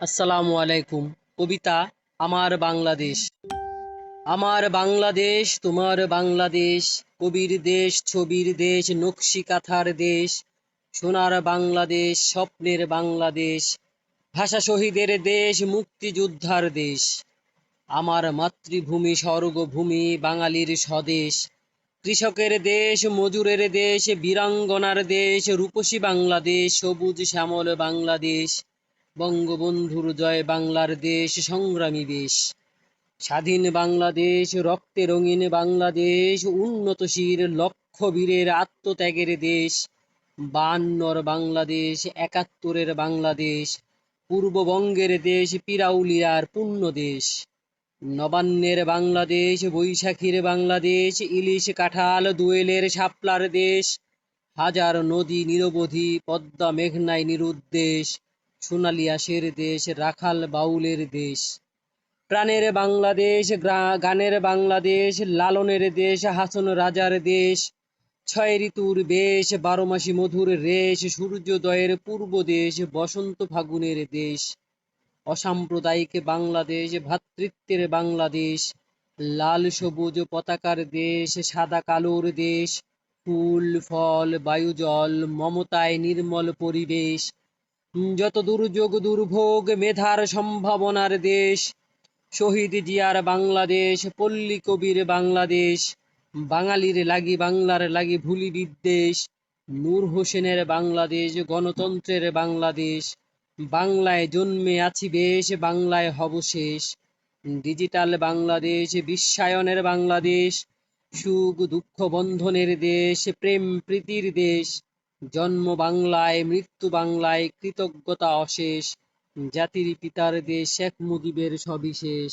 আসসালামু আলাইকুম। কবিতা আমার বাংলাদেশ। আমার বাংলাদেশ তোমার বাংলাদেশ, কবির দেশ, ছবির দেশ, নকশি কাঁথার দেশ, সোনার বাংলাদেশ, স্বপ্নের বাংলাদেশ, ভাষা শহীদের দেশ, মুক্তিযোদ্ধার দেশ। আমার মাতৃভূমি স্বর্গভূমি, বাঙালির স্বদেশ, কৃষকের দেশ, মজুরের দেশ, বীরাঙ্গনার দেশ, রূপসী বাংলাদেশ, সবুজ শ্যামল বাংলাদেশ, বঙ্গবন্ধুর জয় বাংলার দেশ, সংগ্রামী দেশ। স্বাধীন বাংলাদেশ, রক্তে রঙিন বাংলাদেশ, উন্নতশীল লক্ষ বীরের আত্মত্যাগের দেশ। ৫২'র বাংলাদেশ, ৭১'এর বাংলাদেশ, পূর্ববঙ্গের দেশ, পিরাউলিয়ার পুণ্য দেশ। নবান্নের বাংলাদেশ, বৈশাখীর বাংলাদেশ, ইলিশ কাঁঠাল দোয়েলের শাপলার দেশ। হাজার নদী নিরবধি, পদ্মা মেঘনায় নিরুদ্দেশ, সোনালি আঁশের দেশ, রাখাল বাউলের দেশ। প্রাণের বাংলাদেশ, গানের বাংলাদেশ, লালনের দেশ, হাসন রাজার দেশ। ৬ ঋতুর বেশ, ১২ মাসি মধুর রেশ, সূর্যোদয়ের পূর্ব দেশ, বসন্ত ফাগুনের দেশ। অসাম্প্রদায়িক বাংলাদেশ, ভ্রাতৃত্বের বাংলাদেশ, লাল সবুজ পতাকার দেশ, সাদা কালোর দেশ, ফুল ফল বায়ু জল, মমতায় নির্মল পরিবেশ। যত দুর্যোগ দুর্ভোগ, মেধার সম্ভাবনার দেশ। শহীদ জিয়ার বাংলাদেশ, পল্লী কবির বাংলাদেশ, বাঙালির লাগি বাংলার লাগি ভুলি বিদ্বেষ। নূর হোসেনের বাংলাদেশ, গণতন্ত্রের বাংলাদেশ, বাংলায় জন্মে আছি বেশ, বাংলায় হব শেষ। ডিজিটাল বাংলাদেশ, বিশ্বায়নের বাংলাদেশ, সুখ দুঃখ বন্ধনের দেশ, প্রেম প্রীতির দেশ। জন্ম বাংলায়, মৃত্যু বাংলায়, কৃতজ্ঞতা অশেষ। জাতির পিতার দেশ, শেখ মুজিবের সবিশেষ।